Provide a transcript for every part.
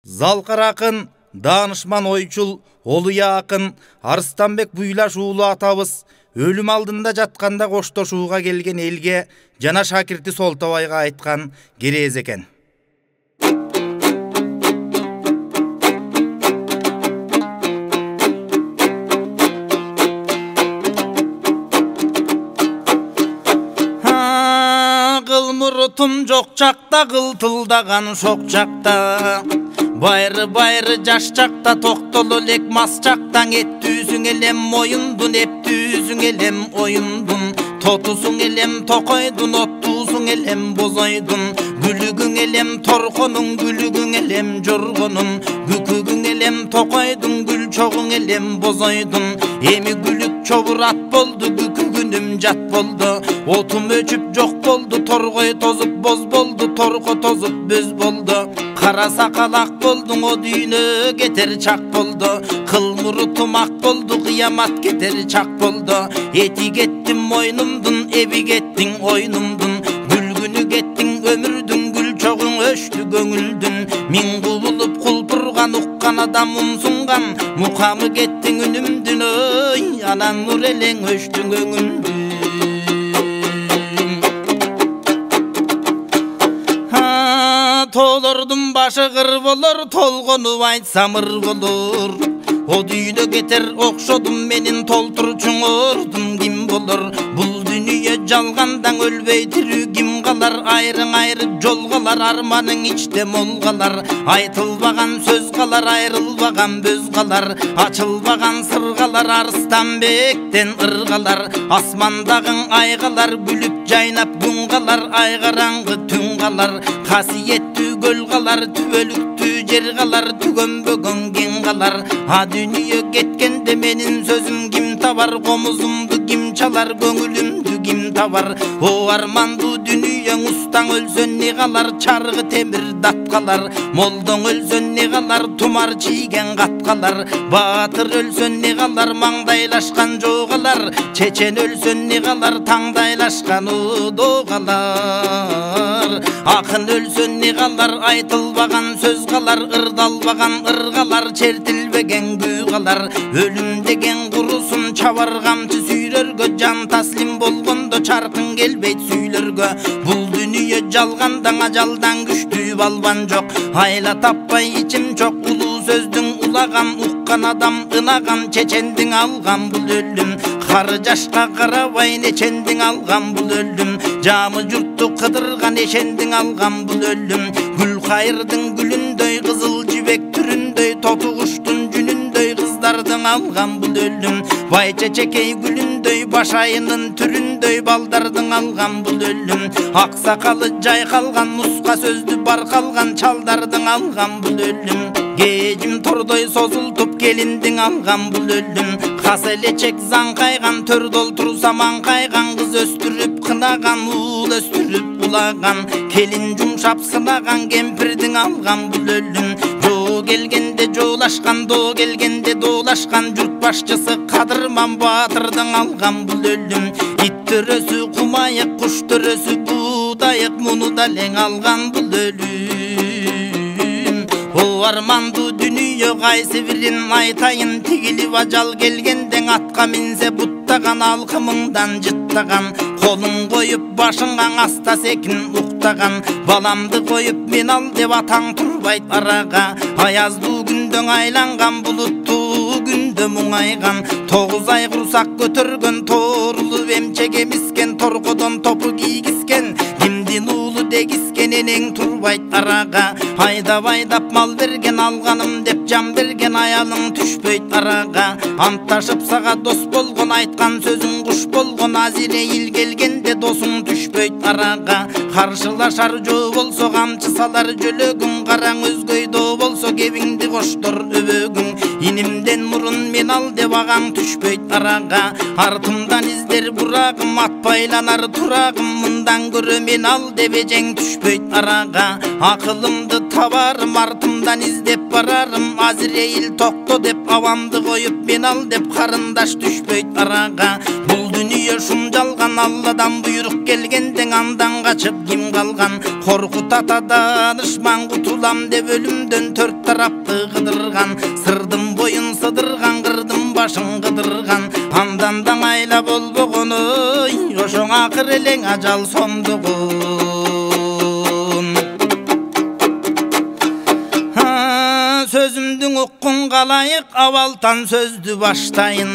Залқар ақын, данышман ойчул, олуя ақын, Арыстанбек Буйлаш уулу атабыз өлүм алдында жатканда коштошууга келген элге жана шакирти Солтабайга айткан керез экен. Кылмурутум жок чакта, кылтылдаган шок чакта, байры жаш чакта, токтоло элек мас чактан, эттүүсүң элем моюндун, эптүүсүң элем оюндун, тотусуң элем токойдун, оттуусуң элем бозойдун, күлүгүң элем торконун, күлүгүң элем жоргонун, күкүгүң элем токойдун, гүл чогуң элем бозойдун, эми күлүк чобурат болду, күкүгүнүм жат болду, отум өчүп жок болду, торгой тозуп боз болду, торко тозуп бөз болду, кара сакалак болдуң, о дүйнө кетер чак болду, кылмурутум ак болду, кыямат кетер чак болду, эти кеттим мойнумдун, эби кеттиң ойнумдун, күлгүнү кеттиң өмүрдүн, гүл чогуң өчтү көңүлдүн, миң кубулуп кулпурган, уккан адам умсунган, мукамы кеттиң үнүмдүн, ой анан нур элең өчтү көңүлдүн. Толордун башы кыр болор, толгону айтсам ыр болор, о дүйнө кетер окшодум, менин толтурчуңордум ким болор, бул дүйнө жалгандан өлбөй тирүү ким калар, айрың айрып жол калар, арманың ичте мол калар, айтылбаган сөз калар, айрылбаган бөз калар, ачылбаган сыр калар, Арыстанбектен ыр калар, асмандагың ай калар, күлүп жайнап күн калар, ай караңгы түн калар, касиеттүү көл калар, түбөлүктүү жер калар, түгөнбөгөн кен калар, а дүйнө кеткенде менин сөзүм ким табар, комузумду ким чалар, көңүлүмдү ким табар, о армандуу дүйнөң, устаң өлсөн не калар, чаргы темир дат калар, молдоң өлсөн не калар, тумар чийген кат калар, баатыр өлсөн не калар, маңдайлашкан жоо калар, чечен өлсөн не калар, таңдайлашкан удо калар, акын өлсөн не калар, айтылбаган сөз калар, ырдалбаган ыр калар, чертилбеген күү калар, өлүм деген курусун чабар камчы сүйрөргө, жан таслим болгондо чаркын келбейт сүйлөргө, бул дүйнө жалгандан ажалдан күчтүү балбан жок, айла таппай ичим чок, улуу сөздүн улаган, уккан адам ынаган, чечендиң алган бул өлүм, кары жашка карабай нечендиң алган бул өлүм, жамы журтту кыдырган эшендиң алган бул өлүм, гүл кайырдың гүлүндөй, кызыл жибек түрүндөй, тоту куштун жүнүндөй, кыздардың алган бул өлүм, бай чечекей гүлүндөй, башайынын түрүндөй, балдардың алган бул өлүм, ак сакалы жайкалган, нуска сөздү баркалган, чалдардың алган бул өлүм, кежим тордой созултуп, келиндиң алган бул өлүм, кас элечек заңкайган, төрдөл турса маңкайган, кыз өстүрүп кынаган, уул өстүрүп улаган, келин жумшап сынаган, кемпирдиң алган бул өлүм, жоо келгенде жоолашкан, доо келгенде доолашкан, журт башчысы кадырман, баатырдың алган бул өлүм, ит төрөсү кумайык, куш төрөсү буудайык, муну да элең алган бул өлүм. О армандуу дүйнө кайсы бирин айтайын, тигилип ажал келгенден, атка минсе буттаган, алкымыңдан жыттаган, колуң коюп башыңа аста секин уктаган, баламды коюп мен ал деп атаң турбайт арага, аяздуу күндөң айланган, булуттуу күндө муңайган, 9 ай курсак көтөргөн, тоорулуп эмчек эмискен, торкодон топу кийгизген, кимдин уулу дегискен, энең турбайт арага, айдап айдап мал берген, алганым деп жан берген, аялың түшпөйт арага, антташып сага дос болгон, айткан сөзүң куш болгон, Азирейил келгенде досуң түшпөйт арага, каршылашар жөө болсо камчы салар жөлөгүң, караң өзгөйдөө болсо кебиңди коштор өбөгүң, инимден мурун мен ал деп агаң түшпөйт арага, артымдан издер бурагым, атпайланар турагым, мындан көрө мен ал деп эжең түшпөйт арага, акылымды табарым, артымдан издеп барарым, Азирейил токто деп, авамды коюп мен ал деп, карындаш түшпөйт арага, бул дүние шумжалған, Алладан бұйрық келгенден андан қачып ким қалған? Қорқыт ата данышман, құтылам деп өлімден төрт тарапты қыдырған. Сырдың бойын сыдырған, қырдың башын қыдырған. Андандан айла болбоғын, ошоң ақыр елең ажал сондығын. Сөзімдің ұққын қалайық, авалтан сөзді баштайын.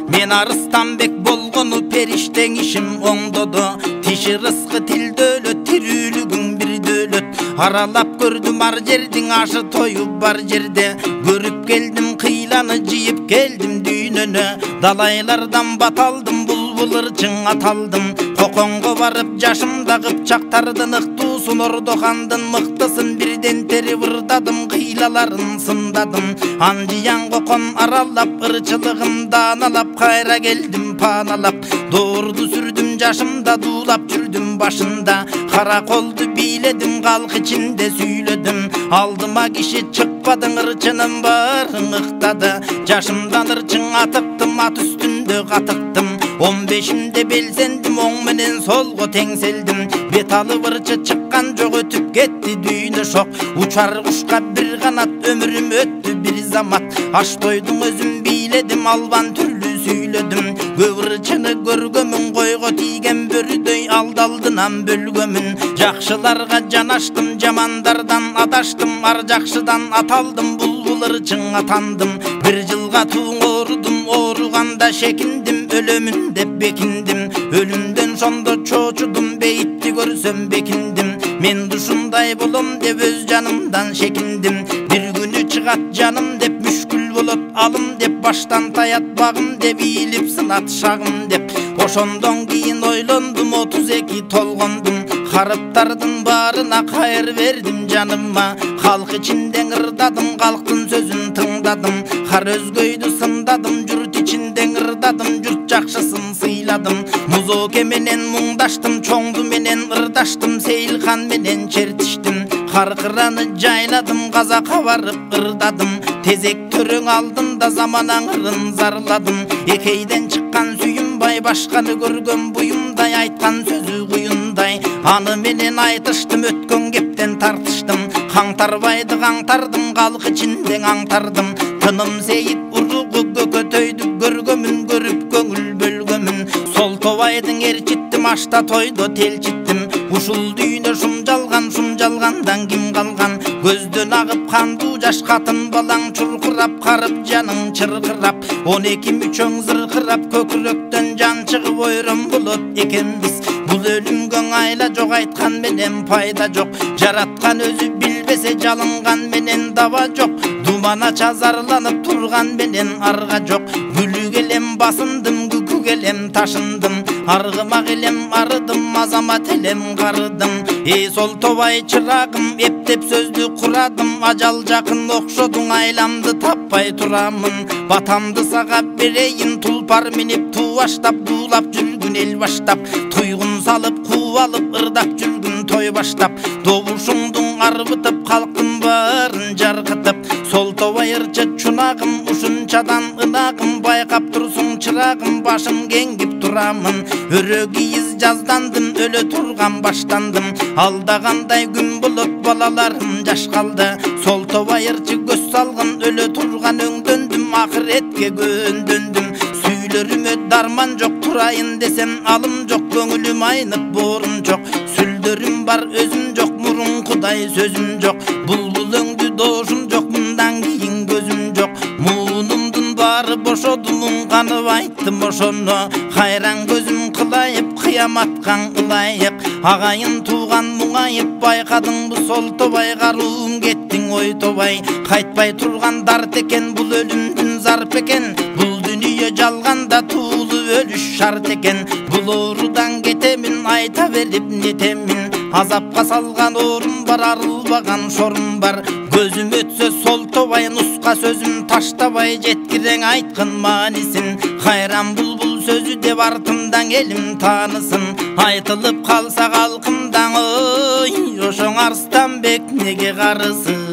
Мен Арыстанбек болғыны періштен ішім оңдоды. Тиші рысқы тіл дөлөт, тирүүлігің бір дөлөт. Аралап көрдім ар жердің ашы тойып бар жерде. Көріп келдім қиланы, жиып келдім дүйнөні. Далайлардан баталдым, бұлбұл ырчың аталдым. Қоқонға барып жашымда қыпчақтардың ықтусын, Ордохандың мықтысын бірден теріп ырдадым, қилаларын сындадым. Анжиян қоқон аралап, ырчылығым даналап, қайра келдім паналап. Дорды сүрдім жашымда, дулап жүрдім башында. Қара қолды биледім, қалқ içinde сөйледім. Алдыма киши чықпадың, ырчының барын ықтады. Жашымдан ырчың атықтым, ат үстінде қатықтым. 15-имде белсендім, оң менен солғы теңселдім. Бет алып ырчы чыққан жоқ, өтіп кетті дүйіні шоқ. Учар құшқа бір қанат, өмірім өтті бір замат. Аш тойдың өзім биледім, албан түрлі сөйледім. Өвірчіні көргөмін, қойғы тиген бөрідөй алдалдынан бөлгөмін. Жақшыларға жанаштым, жамандардан адаштым, ар жақшыдан аталдым, бұлбұл ырчың атандым. Бір жылға туың орудым, оруғанда шекіндім, өлөмін деп бекіндім. Өлімден сонда чочудым, бейтті көрсем бекіндім. Мен душындай болым деп өз жанымдан шекіндім. Bir күні шығат жаным деп, мүшкіл болот алым деп, баштан таят бағым деп, иіліп сынат шағым деп. Ошондон кейін ойлондум, 32 толғондум. Қарыптардың барына қайыр бердім жаныма. Халық içinden ырдадым, халықтың сөзін тыңдадым. Қар өзгөйді сындадым, жұрт içinden ырдадым, жұрт жақшысын сыйладым. Музоке менен мұңдаштым, чоңды менен ырдаштым, Сейілхан менен чертіштім. Қарқыраны жайладым, Қазаққа барып ырдадым. Тезек төрің алдында заман аңырын зарладым. Екейден шыққан сүйімбай, башқаны көргөн бұйымдай, айтқан сөзі құйындай. Аны менен айтыштым, өткен кептен тартыштым. Қаңтарбайды қаңтардым, халық içinden аңтардым. Тыным сейіт ұрығы көкөтөйді, көргөмін, көріп көңіл бөлгөмін. Сол тобайдың ерчиттім, ашта тойды телчиттім. Ушул дүйнө шумжалғандан ким қалған? Көзден ағып қанду жаш қатын балаң, чұрқырап қарып жаның чырқырап. 12 мүчөң зырқырап, көкіректен жан шығып ойрым бұлыт екенбіз. Бұл өлімгің айла жоқ, айтқан менен пайда жоқ. Жаратқан өзі білбесе, жалынған менен дава жоқ. Думана чазарланып тұрған менен арға жоқ. Гүлі келем басындым, күкі келем ташындым. Арғыма келем арыдым, азамат елем қарыдым. Сол тобай чырағым, ептеп сөзді құрадым. Ажал жақын оқшодың, айламды таппай тұрамын. Батамды саға берейін, тұлпар менеп туаштап, дулап жүргін ел баштап. Тұйғын салып, қуалып, ырдап жүргін той баштап. Добушыңдың арбытып, қалқын барын жарқытып. Сол тобай ырчы чунағым, ұшынчадан ынағым. Байқап тұрсың чырағым, башым кеңгіп тұрамын. Өрөгейіз жаздандым, өлі тұрған баштандым. Алдағандай күн бұлып, балаларым жаш қалды. Сол тобай ырчы көз салғын, өлі тұрған өңдөндім, ақыретке көндөндім. Сүйлеріме дарман жоқ, тұрайын десем алым жоқ, көңілім айнып борым жоқ. Сүлдерім бар, өзім жоқ, мұрын құдай сөзім жоқ. Бұлбұл өңді дошым жоқ, мұндан кейін көзім жоқ. Мұнымдың бары бошоды, мұңғанып айттым ошоны. Қайран көзім қылайып, қияматқан ылайып. Ағайын туған мұңайып, байқадың бұл сол тобай, қаруым кеттің ой тобай. Қайтпай тұрған дарт екен, бұл өлімдің зарп екен. Бұл дүние жалғанда туылы өліш шарт екен. Бұл орудан кетемін, айта беріп нетемін. Азапқа салған орым бар, арылбаған шорым бар. Көзім өтсе сол тобай, нұсқа сөзім таштабай, жеткірең айтқын манисін. Қайран бұлбұл сөзі деп артымдан елім танысын. Айтылып қалса қалқымдан, ой, ошоң Арыстанбек неге қарысын?